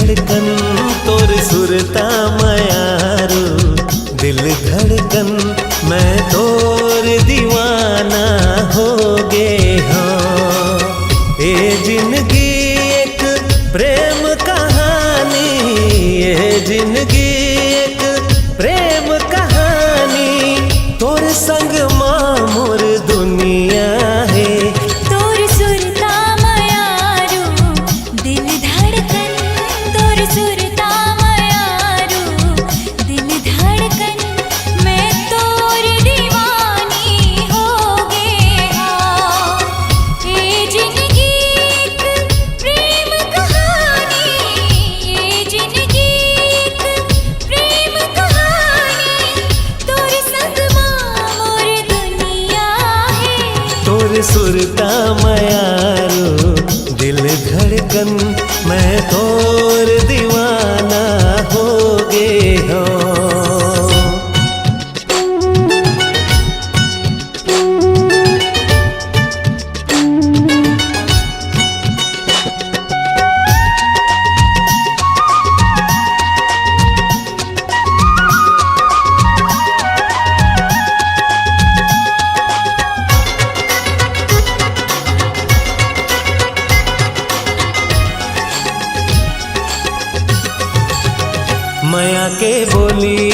धड़कन तोर सुरता मयारू, दिल धड़कन मैं तोर दीवाना हो गे हाँ। ए जिंदगी एक प्रेम कहानी, ये जिंदगी एक प्रेम कहानी, तोर संग माँ मोर दुनिया है। तोर सुरता मयारू, दिल धड़कन तोर सुरता मयारू, दिल धड़कन मैं तोर दीवानी हो गे हाँ। ये जिंदगी एक प्रेम कहानी, ये जिंदगी एक प्रेम कहानी, तोर संग माँ मोर दुनिया है। तोर सुरता मयारू, दिल धड़कन मैं तोर दीवाना हो गे हो। माया के बोली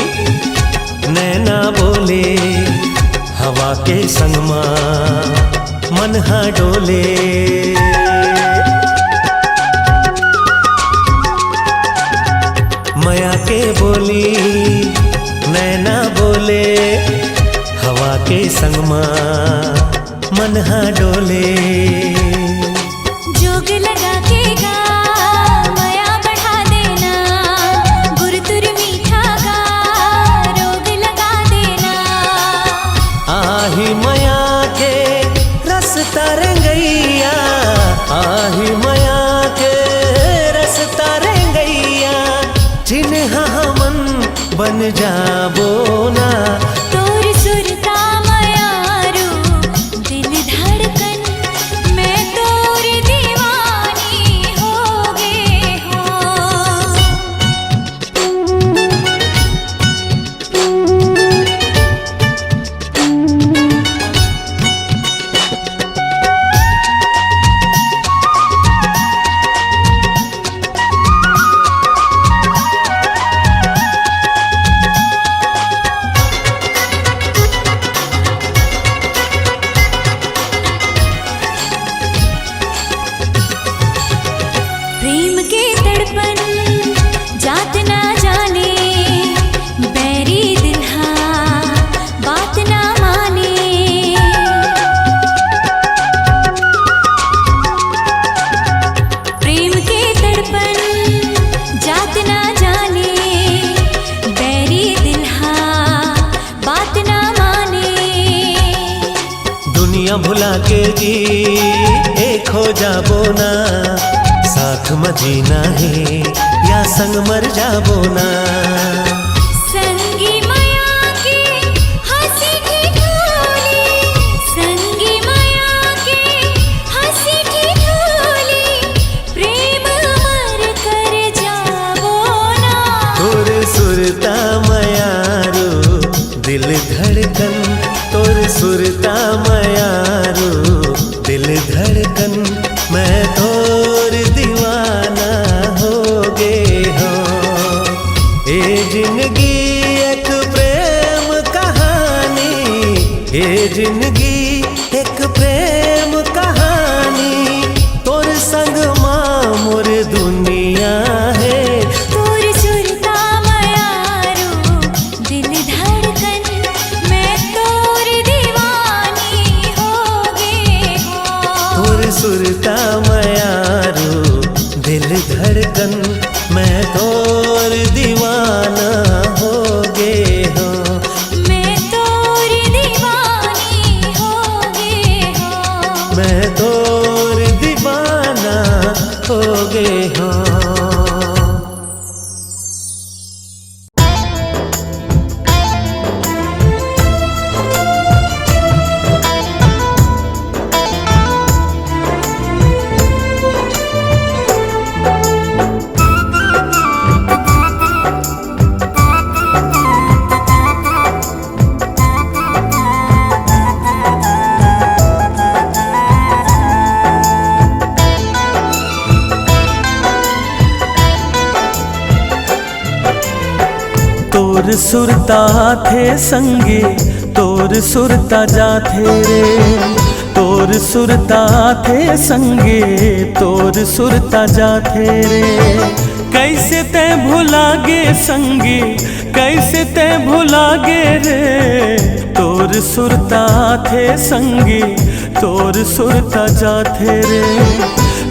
नैना बोले, हवा के संग माँ मन हा डोले। माया के बोली नैना बोले, हवा के संग माँ मन हा डोले। जोग लगा के गा माया बढ़ा देना, गुर तुर मीठा गा रोग लगा देना। आही माया के रस तरंगैया, आही माया के रस तरंगैया, जिन्ह मन बन जाबो ना। तोर सुरता मयारू, दिल धड़कन मैं तोर दीवानी हो गे हो। प्रेम के तड़पन जात ना जाने, बैरी दिल हाँ बात ना माने। प्रेम के तड़पन जात ना जाने, बैरी दिल हाँ बात ना माने। दुनिया भुला के जी एक हो जाबो ना, साथ में जीना है या संग मर जाबो ना। संगी माया के हंसी ठिठोली, संगी माया के हंसी ठिठोली, प्रेम मर कर जाबो ना। तोर सुरता मयारू, दिल धड़कन तोर सुरता मयारू, दिल धड़कन मैं तोर दीवाना हो गे हो। ए जिंदगी एक प्रेम कहानी, ये जिंदगी एक प्रेम कहानी, तोर संग माँ मोर दुनिया है। तोर सुरता मयारू, दिल धड़कन मैं तोर दीवानी हो गे हो। तोर सुरता मयारू, दिल धड़कन मैं तोर दीवाना हो गे हो। मैं तोर दीवानी हो तोर सुरता थे संगे तोर सुरता जाथे रे, तोर सुरता थे संगे तोर सुरता जाथे रे। कैसे ते भुलागे संगी कैसे ते भुलागे रे, तोर सुरता थे संगी तोर सुरता जाथे रे,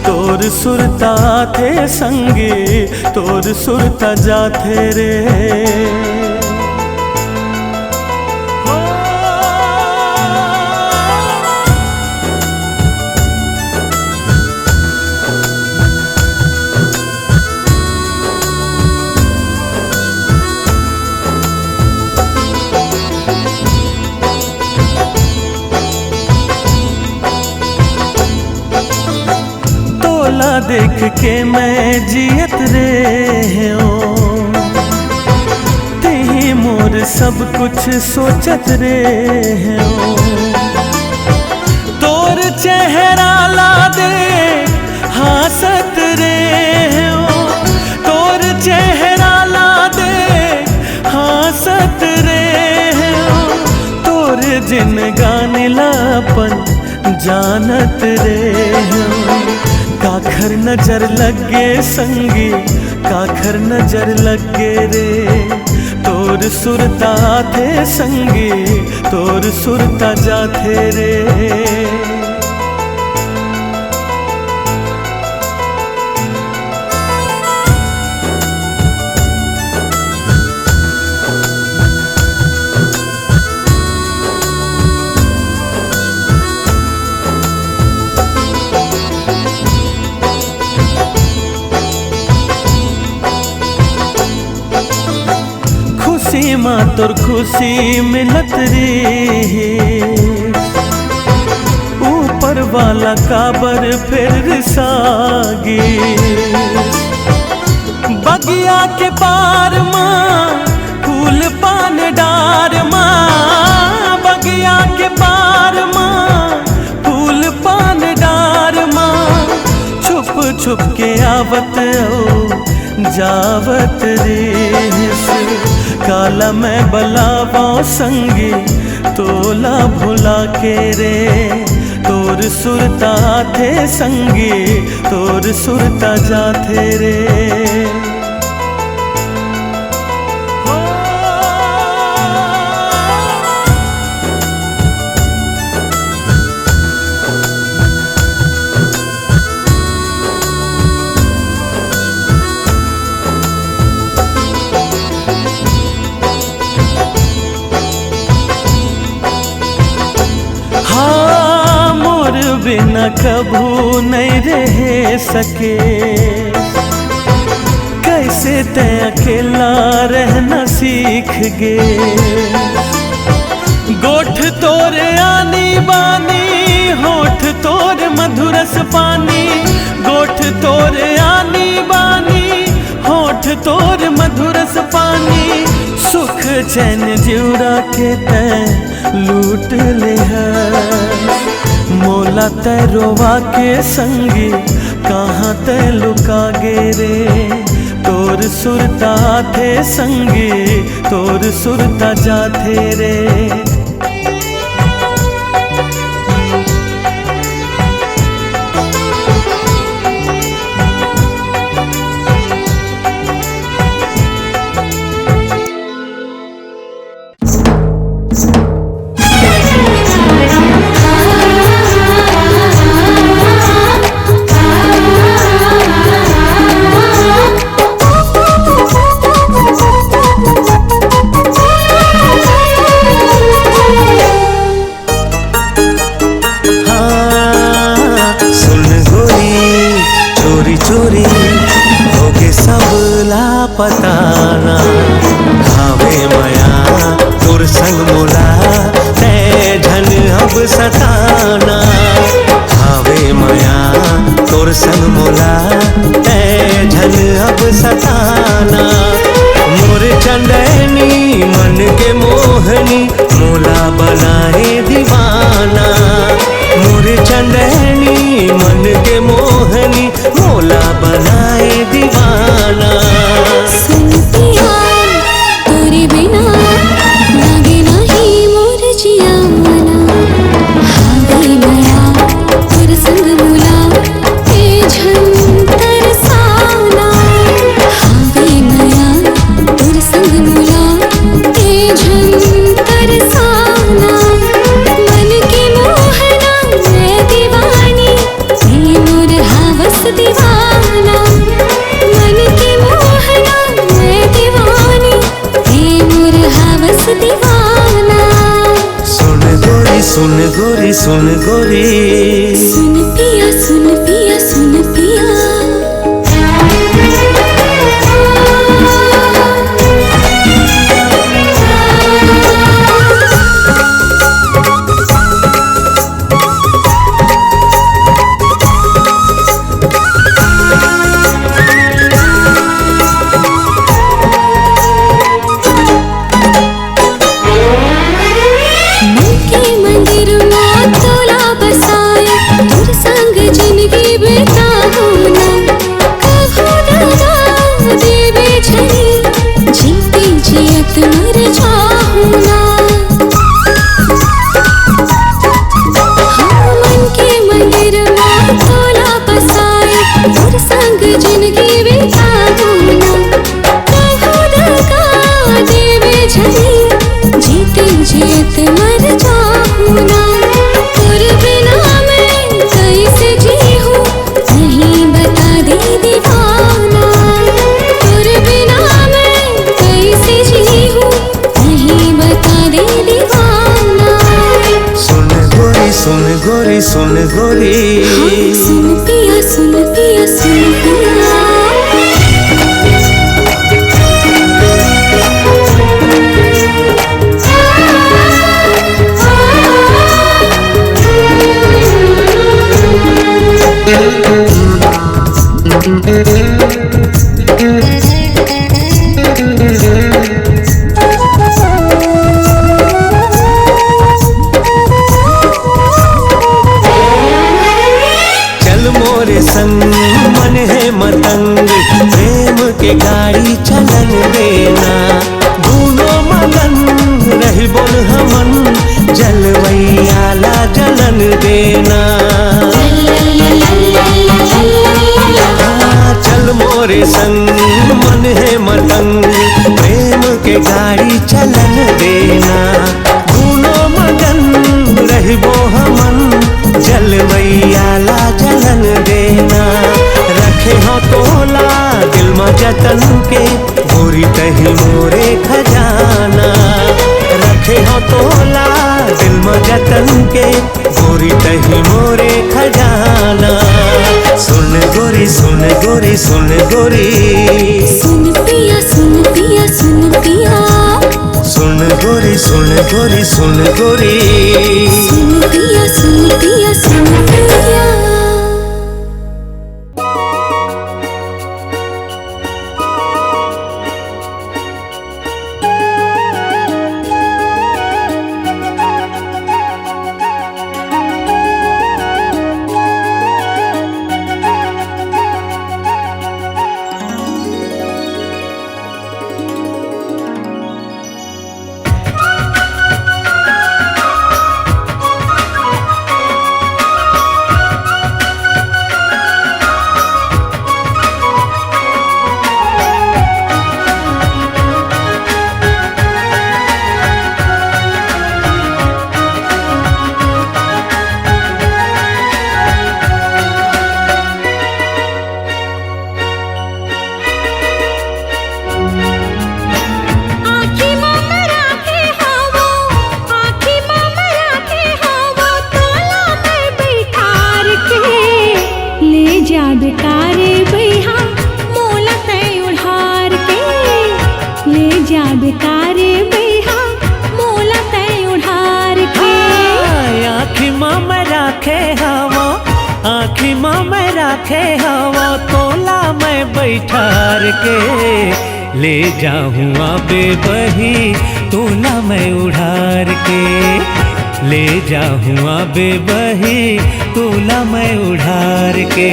तोर सुरता थे संगी तोर सुरता जाथे रे। देख के मैं जियत रे हूँ, तेही मोर सब कुछ सोचत रे हूँ। तोर चेहरा ला दे हासत रे हूँ, तोर चेहरा ला दे हासत रे हूँ। तोर जिन गाने लापन जानत रे हूँ। काखर नजर लगे संगी काखर नजर लगे रे, तोर सुरता थे संगी तोर सुरता जाथे रे। सीमा तोर खुशी मिलत रे, ऊपर वाला काबर फिर सागी। बगिया के पार माँ फूल पान डार माँ, बगिया के पार माँ फूल पान डार माँ। छुप छुप के आवत ओ जावत रे, काला मैं बलावा संगी तोला भुला के रे। तोर सुरता थे संगी तोर सुरता जाथे रे। हाँ मोर बिना कभू नहीं रह सके, कैसे ते अकेला रहना सीख गे। गोठ तोर आनी बानी होठ तोर मधुरस पानी, गोठ तोर आनी बानी होठ तोर मधुरस पानी। सुख चैन जिउरा के ते लूट ले मोला ते रोवा के संगी कहाँ ते लुका गे रे। तोर सुरता थे संगी तोर सुरता जाथे रे। पताना भावे मया तोर संग मोला ते धन अब सताना। भावे मया तोर संग मोला ते धन अब सताना। मोर चंदनी मन के मोहनी मोला बनाए दीवाना। मोर चंदनी मन के मोहनी मोला बनाए दीवाना। सुनती आन तोरी सुन गोरी। सुन पिया सुन पिया सुन पिया। सुन गोरी सुन गोरी। सुन पिया सुन पिया सुन पिया। मन है मतंग प्रेम के गाड़ी चलन देना। दोनों मगन रही बोल हमन जलवैयाला जलन देना। चल मोरे संग मन है मतंग प्रेम के गाड़ी चलन देना। दोनों मगन रही बो हमन जलवैयाला जलन देना। रखे हो तोला दिल में जतन के गोरी तही मोरे खजाना। रखे हो तोला दिल में जतन के गोरी तही मोरे खजाना। सुन गोरी सुन गोरी सुन गोरी। सुन पिया सुन पिया सुन पिया। सुन गोरी सुन गोरी सुन गोरी। सुन पिया सुन पिया सुन पिया। आँखी माँ में राखे हवा तोला मैं बैठार के। ले जाऊँ आबे बही तोला मैं उड़ार के। ले जाऊँ आबे बही तोला मैं उड़ार के।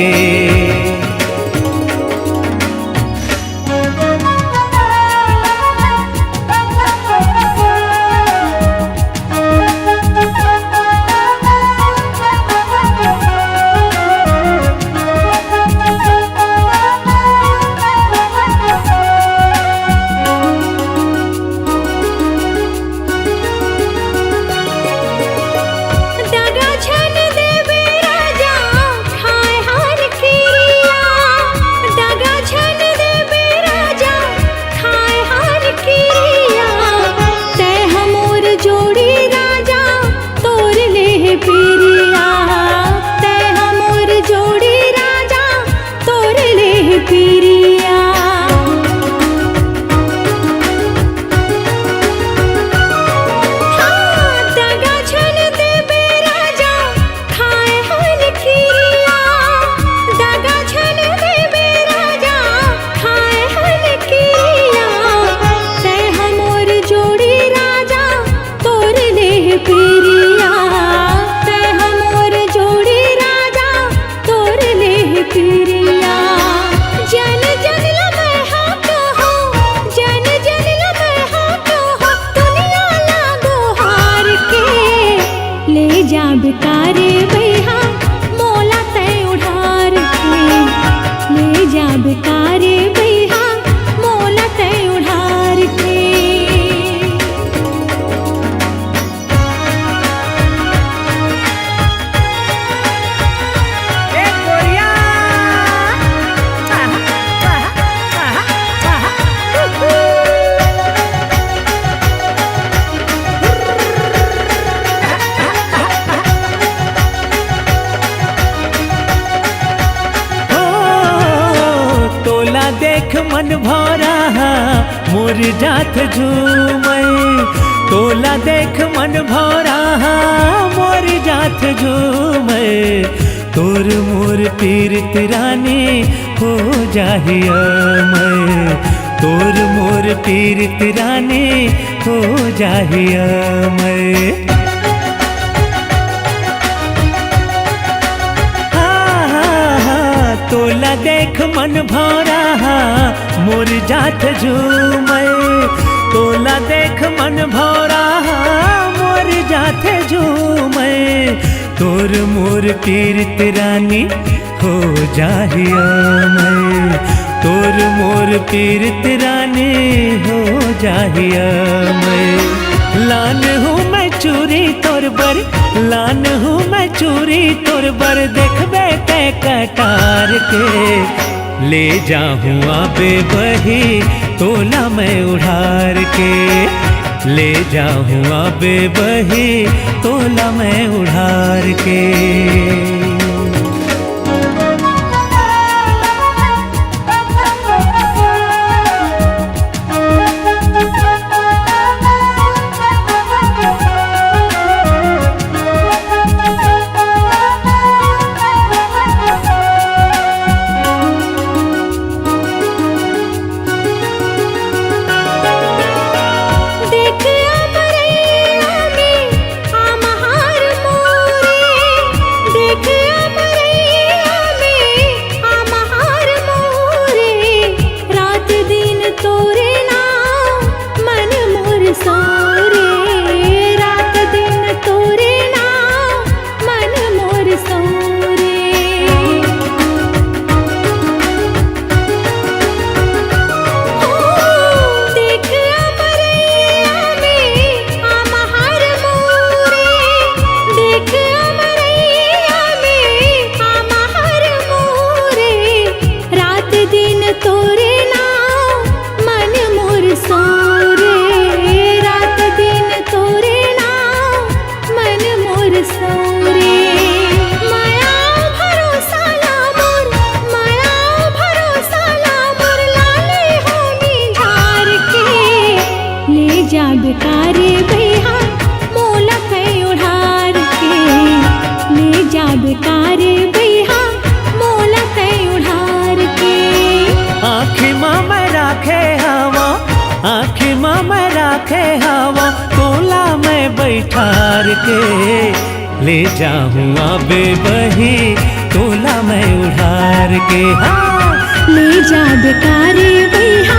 दादा छन देवे राजा खाए हार खीरिया। मुरझात झूमै तोला देख मन भौरा मुरझात झूमै तोर मोर पीरत रानी हो जाहिया मैं तोर मोर पीरत रानी हो जाहिया मैं तोला देख मन भौरा मुरझात झूमै तोला देख मन भौरा मुरझात झूमै तोर मोर पीरत रानी हो जाहिया मैं तोर मोर पीरत रानी हो जाहिया मैं लान हूँ मैं चूरी तोर बर लान हूँ मैं चूरी तोर बर देखबे ते कटार के ले जाऊँ आबे बही तोला मैं उधार के ले जाऊँ आबे बही तोला मैं उधार के ठार के ले जाऊँ आबे बही तोला मैं उधार के हाँ ले जा बेकारे भैया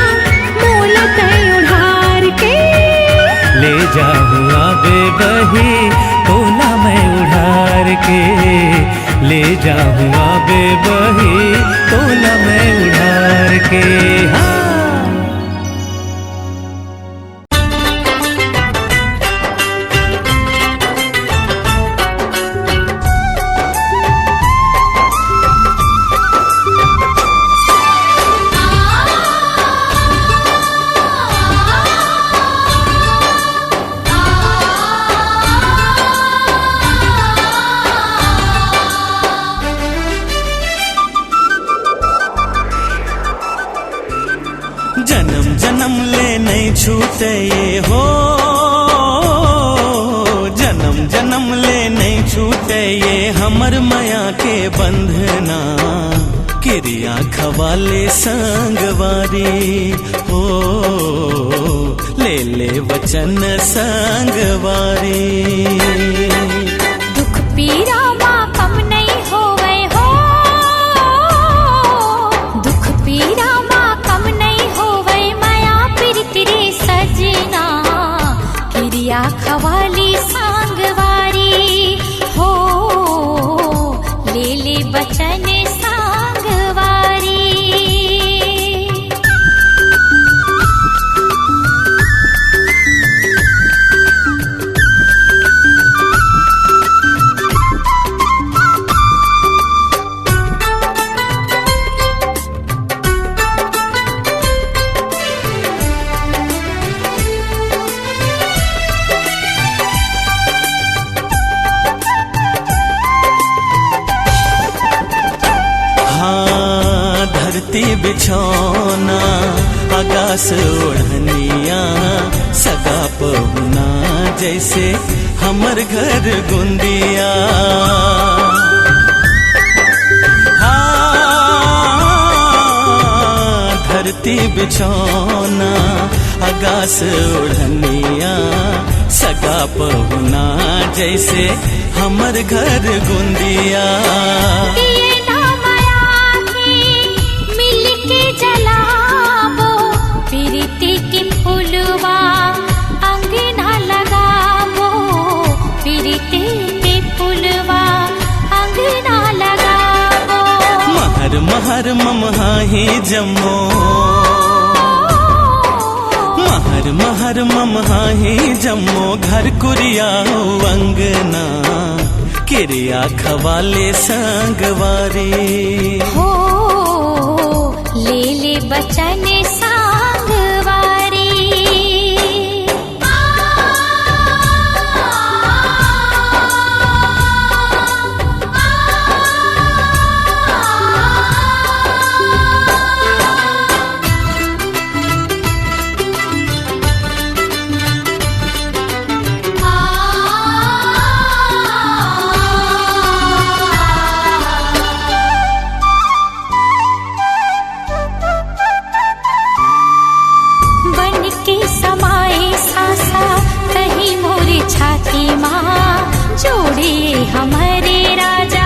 मोला तय उधार के ले जाऊँ आबे बही तोला मैं उधार के ले जाऊँ आबे बही तोला मैं उधार के हाँ जन्म जन्म ले नहीं छूटे ये हो जन्म जन्म ले नहीं छूटे ये हमर माया के बंधना किरिया खवाले संगवारी हो ले ले वचन संगवारी दुख पीरा माँ कम नहीं होवे हो दुख पीरा माँ कम नहीं होवे माया पीर तेरे सजना किरिया खवाली सांगवारी हो ले ले बचन सांगवारी अगास ओढ़निया सगा पहुना जैसे हमर घर गुंदिया। धरती बिछौना अगास ओढ़निया सगा पहुना जैसे हमर घर गुंदिया। महर ममहाही जम्मो महर ममहाही जम्मो घर कुरिया अंगना किरिया खवाले संगवारी हो ले ले बचन सांगवारी। हमारे राजा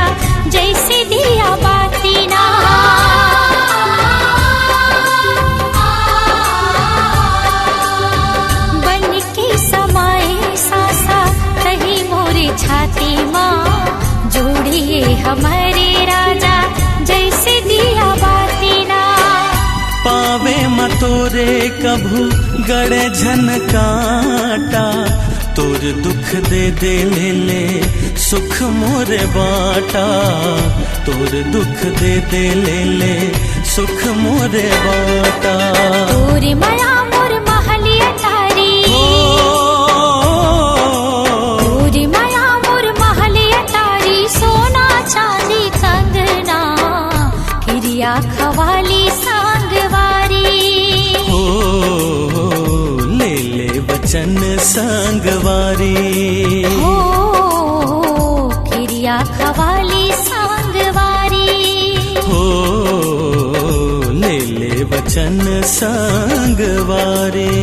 जैसे दिया बाती ना। बन के समाए सासा कहीं मोरे छाती माँ जोड़िए हमारे राजा जैसे दिया बाती ना। पावे मतोरे कभू गड़े झनकाटा तोर दुख दे दे ले सुख मोरे बाटा। तोर दुख दे दे ले सुख मोरे बाटा। तोरे माया मोर महलिया तारी तोरे माया मोर महलिया तारी सोना चांदी कंगना किरिया खवाली सांगवारी। हो ले ले वचन संगवारी हो किरिया खवाली सांगवारी। हो ले ले वचन संगवारी।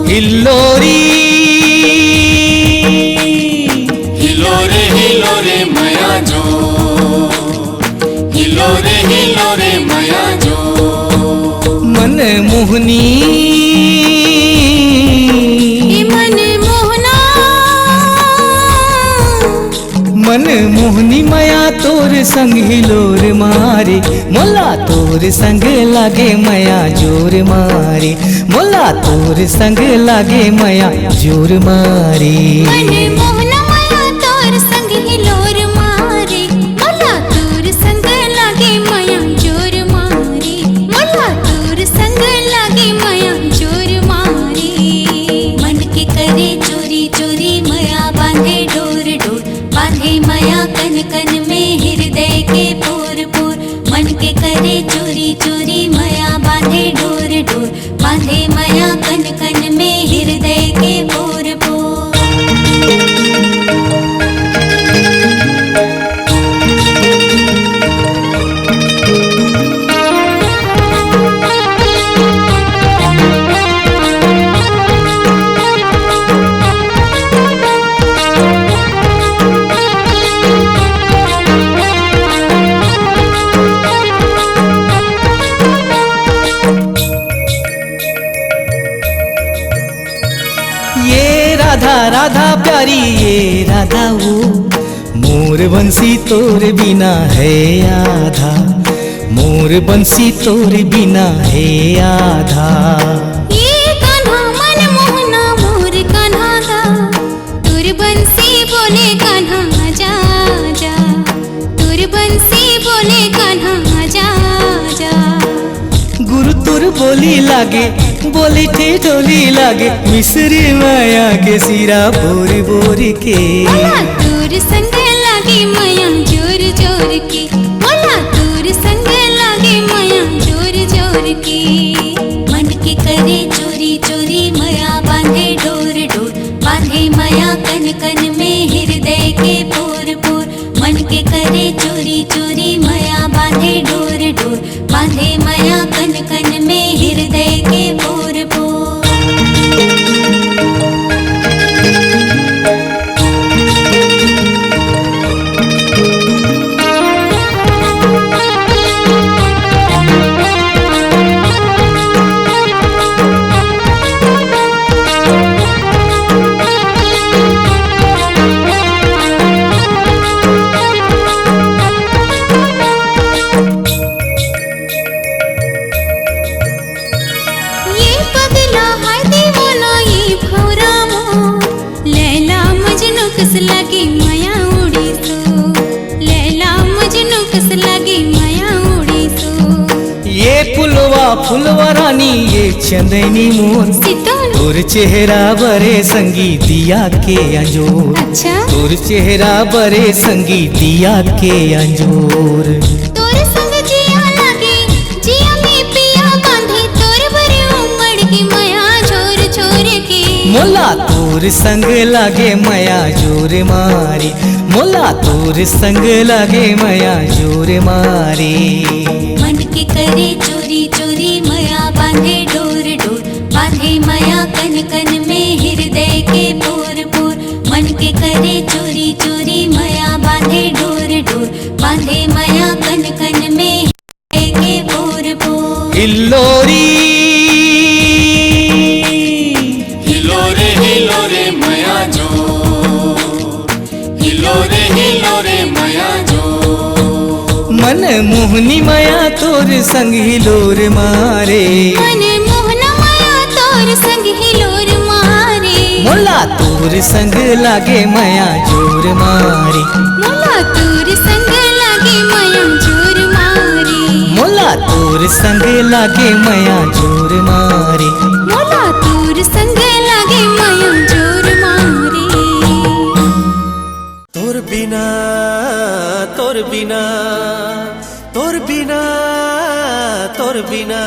हिलोरी हिलोरे हिलोरे मया जो हिलोरे मया जो मन मोहनी मन मोहनी मया तोर संग हिलोर मारे मोला तोर संग लागे मया जोर मारे मोला तोर संग लागे मया जोर मारे। मन मोहना मया तोर संग हिलोर मारे मोला तोर संग लागे मया जोर मारे मोला तोर संग लागे मया जोर मारे। मन के करे चोरी चोरी मया बांधे डोर डोर बांधे मया कन कन में हृदय के पोर पोर। मन के करे चोरी चोरी मया बांधे डोर डोर बांधे मया कन कन में हृदय के पोर पोर। प्यारी ये राधा वो, मोर बंसी तोर बिना है आधा, मोर बंसी तोर बिना है आधा। ये कान्हा मन मोहना मोर कान्हा गा, तोर बंसी बोले कान्हा जा जा, तोर बंसी बोले कान्हा जा जा। गुरु तोर बोली लागे, बोली ठेठोली लागे, मिसरी माया के सिरा बोर बोर के। मोला तोर संग लागे माया जोर जोर के, मोला तोर संग लागे माया जोर जोर के। मन के करे चोरी चोरी माया बांधे डोर डोर, बांधे माया कन कन में हृदय के पोर पोर। मन के करे चोरी चोरी माया बांधे डोर डोर, बांधे माया कन कन में हृदय के पोर पोर। कस लगी माया उड़ी सो, लैला मजनू कस लगी माया उड़ी सो। ये फुलवा फुलवा रानी ये चंदनी मोर, सितोन तोर चेहरा बरे संगी दिया के अंजोर। अच्छा तोर चेहरा बरे संगी दिया के अंजोर। तोर संग जिया लागे, जिया में पिया बांधे, तोर बरे उमड़ की माया छोर छोर के। मोला तोर संग लागे माया जोर मारी, मोला तोर संग लागे माया जोर मारी। मन के करे चोरी चोरी माया बांधे डोर डोर, बांधे माया कन कन में हृदय के पोर पोर। मन के करे चोरी चोरी माया बांधे डोर डोर, बांधे माया कन कन में हृदय के पोर पोर। हिल्लोरी हिलोरे माया जो, हिलोरे माया जो। मन मोहनी माया तोर संग हिलोर मारे, मन मोहना माया तोर संग हिलोर मारे। मोला तोर संग लागे माया जोर मारी, मोला तोर संग लागे माया जोर मारे। मोला तोर संग लागे माया जोर मारी। मोला तोर संग लागे माया जोर मारे। तोर बिना तोर बिना तोर बिना तोर बिना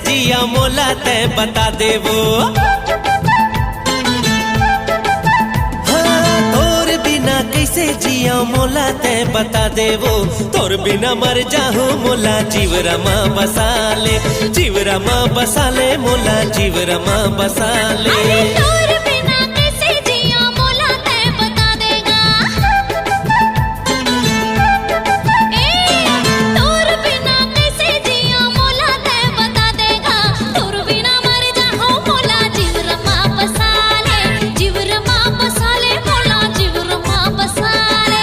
जिया मोला ते बता देवो। हाँ, तोर बिना कैसे जिया मोला ते बता देवो। तोर बिना मर जाहू मोला जीवरमा बसाले, जीवरमा बसाले मोला जीवरमा बसाले। तोर बिना कैसे जिया मोला ते बता देगा। तोर बिना कैसे जिया मोला ते बता देगा। तोर बिना मर जाहू मोला जीवरमा बसाले, जीवरमा बसाले मोला जीवरमा बसाले।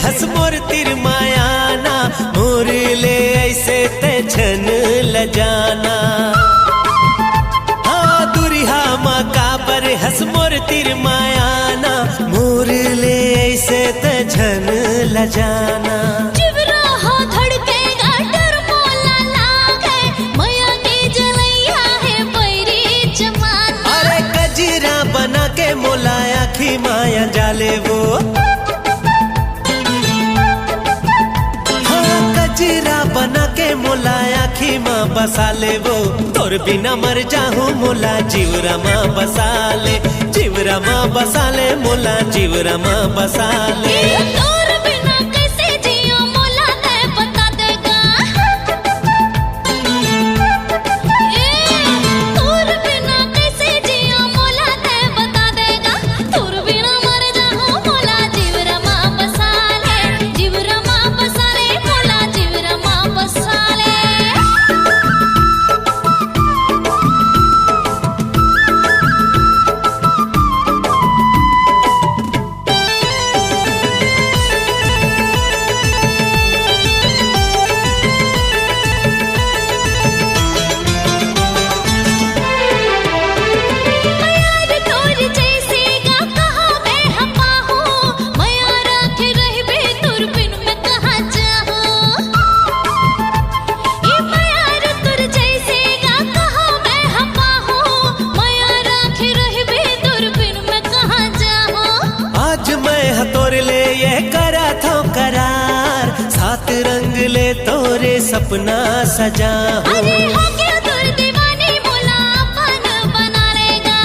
हस मोर तिर मायाना, मोर ले ऐसे ते छन लजाना। हाँ दुरिहा माँ का बर हस मोर तिर मायाना, मोर ले ऐसे ते छन लजाना। माया जाले वो। हाँ कजरा बना के मोला आँखी माँ बसा ले वो। तोर बिना मर जाहूँ मोला जीवरा माँ बसा ले, जीवरा माँ बसा ले मोला जीवरा माँ बसा ले। तोर बिना कैसे जियो मोला तै बता देगा। तोर बिना कैसे जियो मोला तै बता देगा। तोर बिना मर जाऊं मोला जीवरा माँ बसा ले, जीवरा माँ बसा ले मोला जीवरा माँ बसा ले। मयार तोर जैसे गा कहाँ मैं हपा हूँ। मया राखे रहबे तोर बिन मैं कहाँ जाऊँ। ये मयार तोर जैसे गा कहाँ मैं हपा हूँ। मया राखे रहबे तोर बिन मैं कहाँ जाऊँ। आज मैं हतोर ले ये करा था करार, सात रंग ले तोरे सपना सजा हूँ। अरे हो गया तोर दीवानी मोला अपन बना लेगा।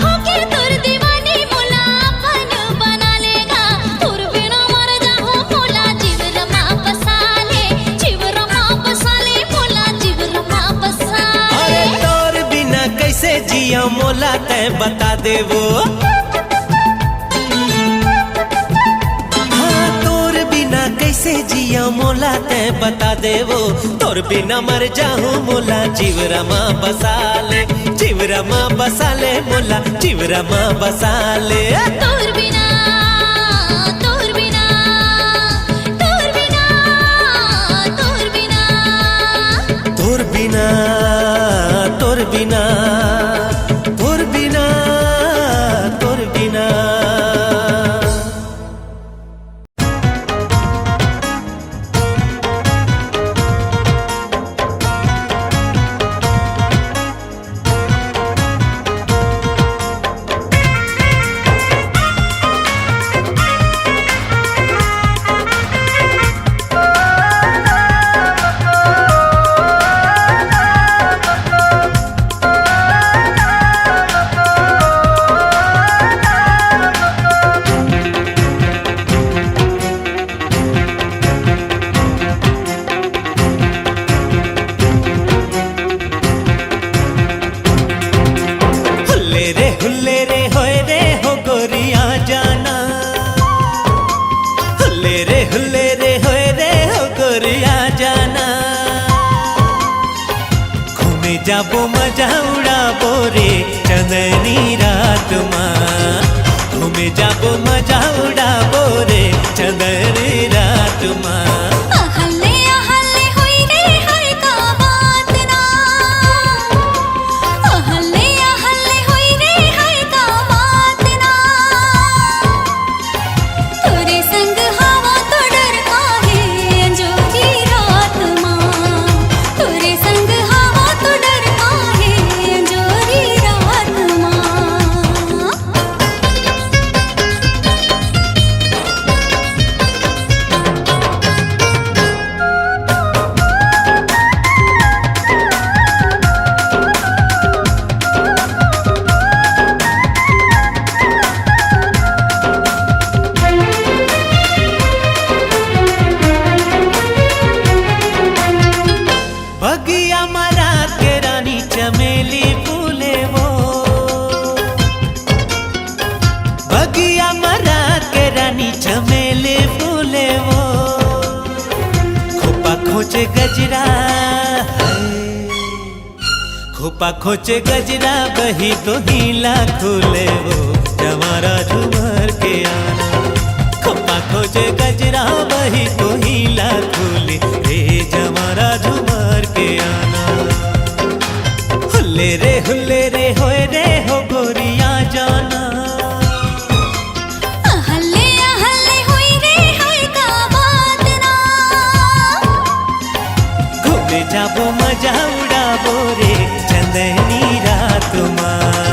हो गया तोर दीवानी मोला अपन बना लेगा। तोर बिना मर जाऊं मोला जीवरा माँ बसा ले, जीवरा माँ बसा ले मोला जीवरा माँ बसा अरे ले। तोर बिना कैसे जिया मोला तै बता दे वो। हाँ तोर बिना कैसे जिया मोला तै बता दे वो। तोर बिना मर जाहूँ मोला जीवरा माँ बसा ले, जीवरा माँ बसा ले मोला जीवरा माँ बसा ले। तोर बिना तोर बिना तोर बिना तोर बिना तोर बिना तोर बिना तोर बिना तोर बिना। हुल्ले रे होए रे हो गोरिया जाना। हुल्ले रे होए रे हो गोरिया जाना। घूमे जाबो मजा उड़ाबो रे चंदनी रात माँ। घूमे जाबो मजा उड़ाबो रे चंदनी रात माँ। अहल्ले अहल्ले होई रे हर का बात ना। अहल्ले अहल्ले होई रे हर का बात ना। तोरे संग हवा तो डर काहे अंजोरी रात माँ। तोरे संग हवा तो डर काहे अंजोरी रात माँ। बगिया मरा के रानी चमेली फूले वो। बगिया मरा के रानी चमेली फूले वो। खोपा खोचे गजरा खोपा खोचे गजरा बही तो हीला खुले वो। जमारा झूमर के आना खोपा खोचे गजरा बही तो हीला खुले रे जमारा झूमर के आना। हुल्ले रे होए रे हो गोरिया जाना। अहल्ले अहल्ले होई रे हर का बात ना। घूमे जाबो मजा उड़ाबो रे चंदनी रात माँ।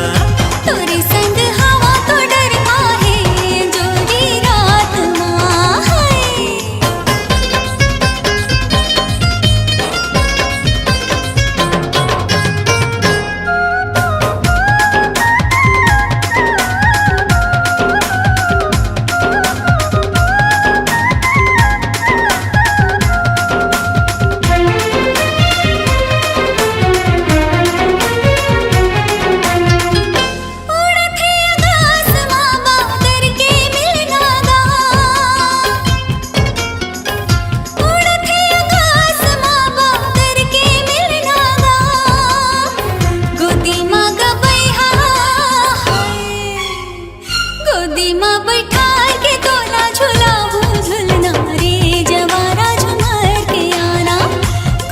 गोदी माँ बैठा के तोला झुलाऊ झुलना रे जवारा झुमर के आना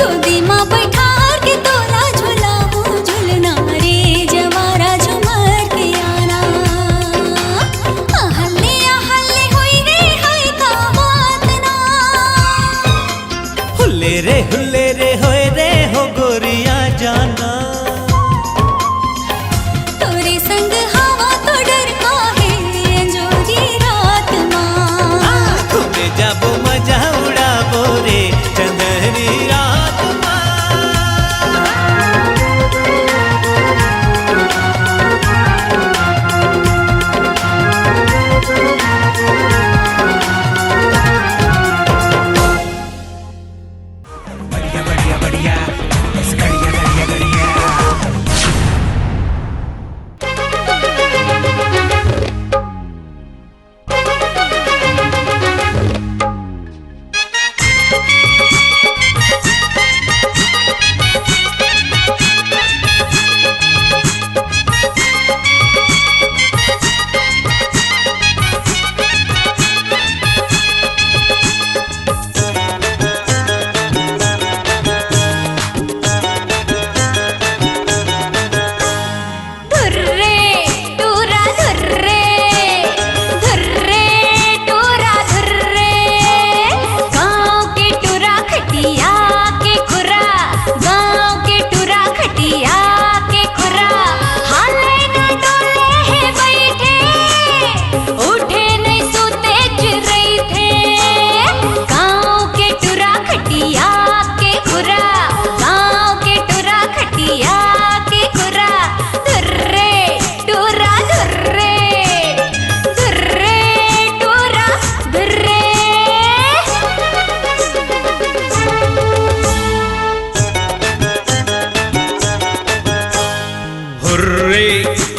गोदी माँ बैठा के तोला झुलाऊ झुलना रे जवारा झुमर के आना हल्ले होई रे हाय का बात ना हुल्ले रे होए रे हो गोरिया जाना तोरे संग हवा तो डर काहे अंजोरी रात माँ घूमे जाबो मजा उड़ाबो रे चंदनी रात माँ धुर्रे टूरा धुर्रे धुर्रे टूरा धुर्रे गाँव के टूरा खटिया के खुरा गाँव के टूरा खटिया के खुरा हाले न डोले है बैठे उठे नहीं सोते चिरई थे गाँव के टूरा खटिया के खुरा गाँव के टूरा खटिया के खुरा धुर्रे टूरा धुर्रे धुर्रे टूरा धुर्रे हुर्रे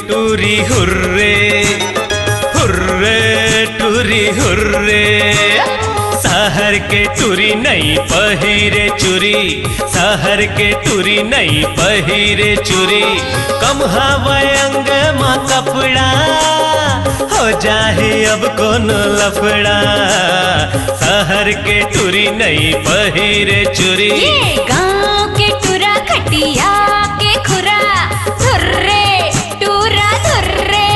टूरी हुर्रे हुर्रे टूरी हुर्रे सहर के टूरी नहीं पहिरे चुरी सहर के टूरी नहीं पहिरे चुरी कम हवाए अंग माँ कपड़ा हो जाए अब कौन लफड़ा सहर के टूरी नहीं पहिरे चुरी ये गाँव के टूरा खटिया के खुरा धुर्रे टूरा धुर्रे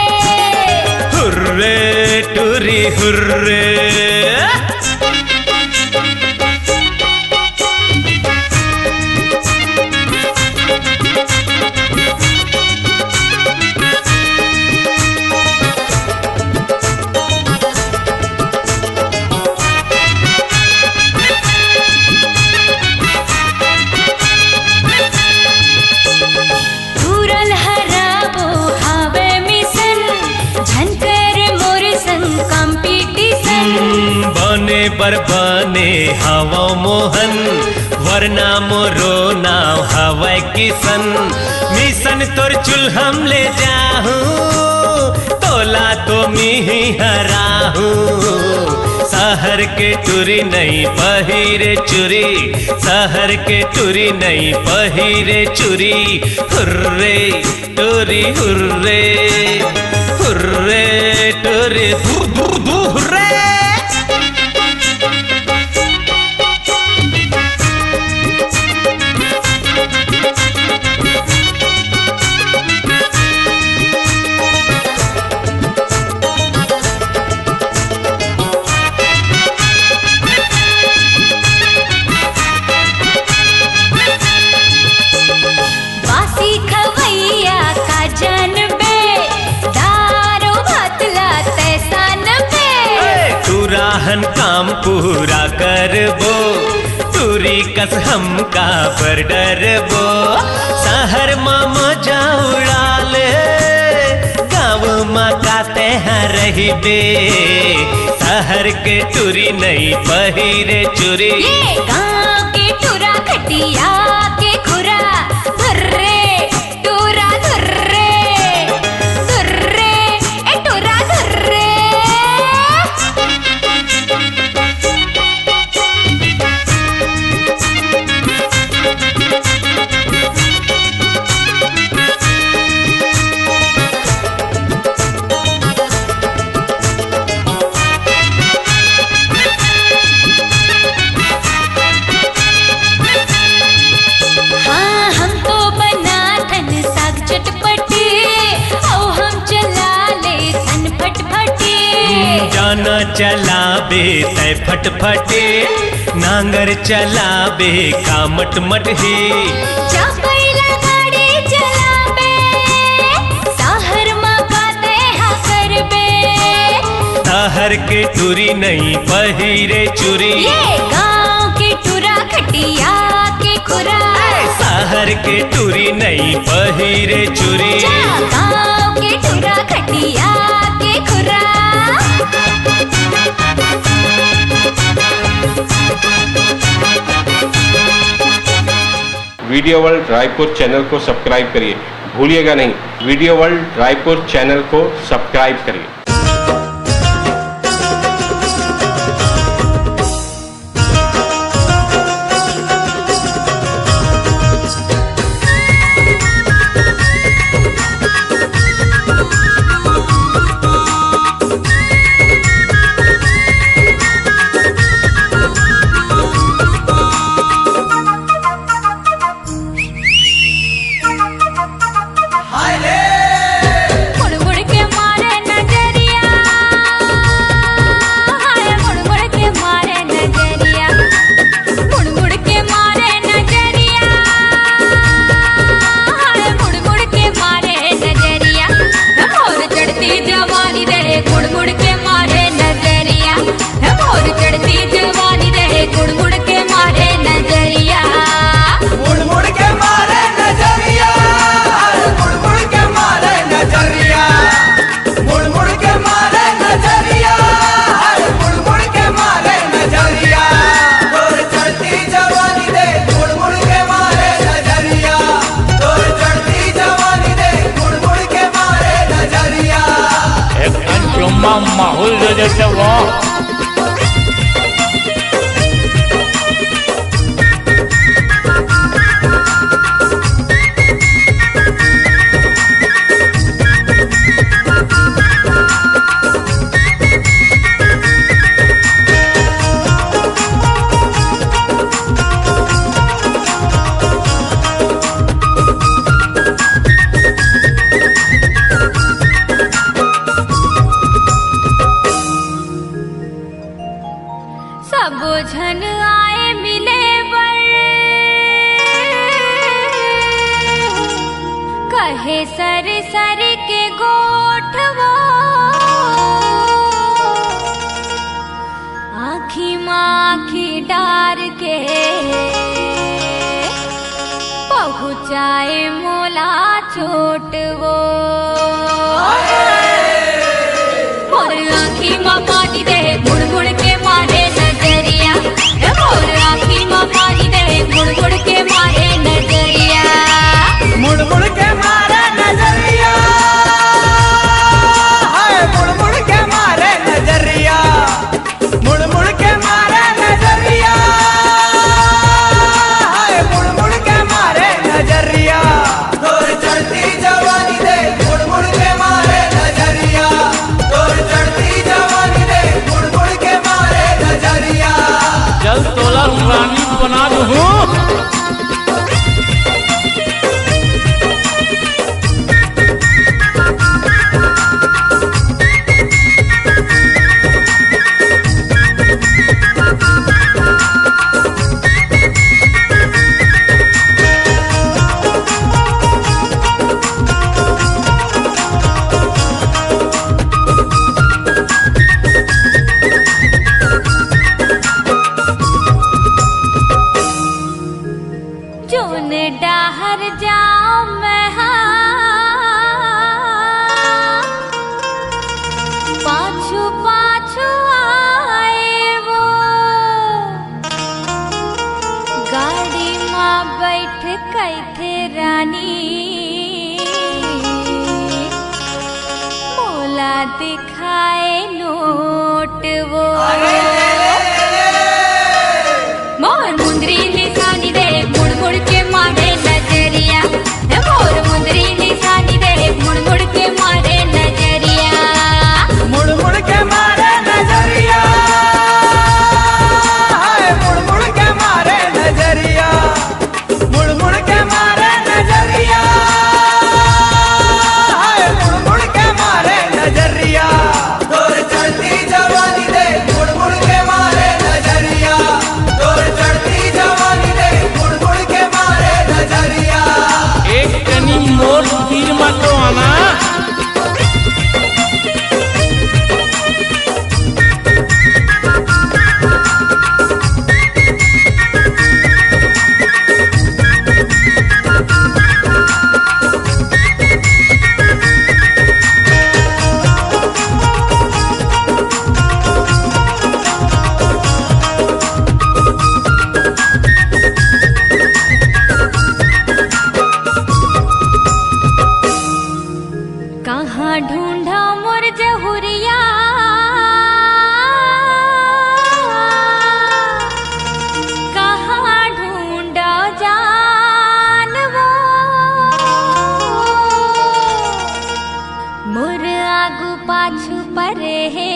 हुर्रे टूरी हुर्रे घूरल हराबो हावे मिसन झनकर मोर संग कंपटीशन बने पर बने हवा मोहन वरना मोरो नाव हवाई किसन मिशन तोर चुल हम ले जाहूं तोला तो मिही हराहूं सहर के टूरी नहीं पहिरे चुरी सहर के टूरी नहीं पहिरे चुरी हुर्रे टूरी हुर्रे हुर्रे टूरी हुर्रे बासी खवैया का जनबे दारो भातला तैसान पे तुराहन काम पूरा करबो तुरी कस हम का पर डरबो शहर मामा जाउड़ाले गाँव माँ का तेहा रहिबे शहर के टूरी नहीं पहिरे चुरी ये गाँव के टूरा खटिया के खुरा धुर्रे टूरा धुर्रे धुर्रे ए टूरा धुर्रे काना चलाबे तय फटफटे, नांगर चलाबे का मटमट हे। चापैला गाड़ी चलाबे, साहर मगाते हा करबे। ताहर के टुरी नहीं पहिरे चुरी, ये गाँव के टुरा खटिया के खुरा। ताहर के टुरी नहीं पहिरे चुरी, गाँव के टुरा खटिया के खुरा। वीडियो वर्ल्ड रायपुर चैनल को सब्सक्राइब करिए, भूलिएगा नहीं, वीडियो वर्ल्ड रायपुर चैनल को सब्सक्राइब करिए। माहौल जो जैसे वो सब झन आए मिले बर, कहे सर सर के गोठवो। आँखी माखी डार के पहुँचाए मोला छोटवो। मोर आँखी माँ पानी दे मुड़ मुड़ के मारे नजरिया, मोर आँखी माँ पानी दे मुड़ मुड़ के मारे नजरिया। मुड़ मुड़ के मारे नजरिया, हाय मुड़ मुड़ के मारे नजरिया, मुड़ मुड़ के मारे नजरिया, हाय मुड़ मुड़ के मारे नजरिया। तोर चढ़ती जवानी दे मुड़ मुड़ के मारे नजरिया, तोर चढ़ती जवानी दे मुड़ मुड़ के मारे नजरिया। जल तोला रानी बना दूँ। जोन डाहर जाओ मैं पाछू पाछू आए वो। गाड़ी माँ बैठ गई थे रानी, मोला दिखाए नोट वो। मोर मुंदरी निशानी दे मुड़ मुड़ के मारे नजरिया, मोर मुंदरी निशानी दे मुड़ मुड़ के मारे नजरिया। मुड़ मुड़ के मारे नजरिया, हाय मुड़ मुड़ के मारे नजरिया, मुड़ मुड़ के मारे नजरिया, हाय मुड़ मुड़ के मारे नजरिया। तोर चढ़ती जवानी पाछू परे हे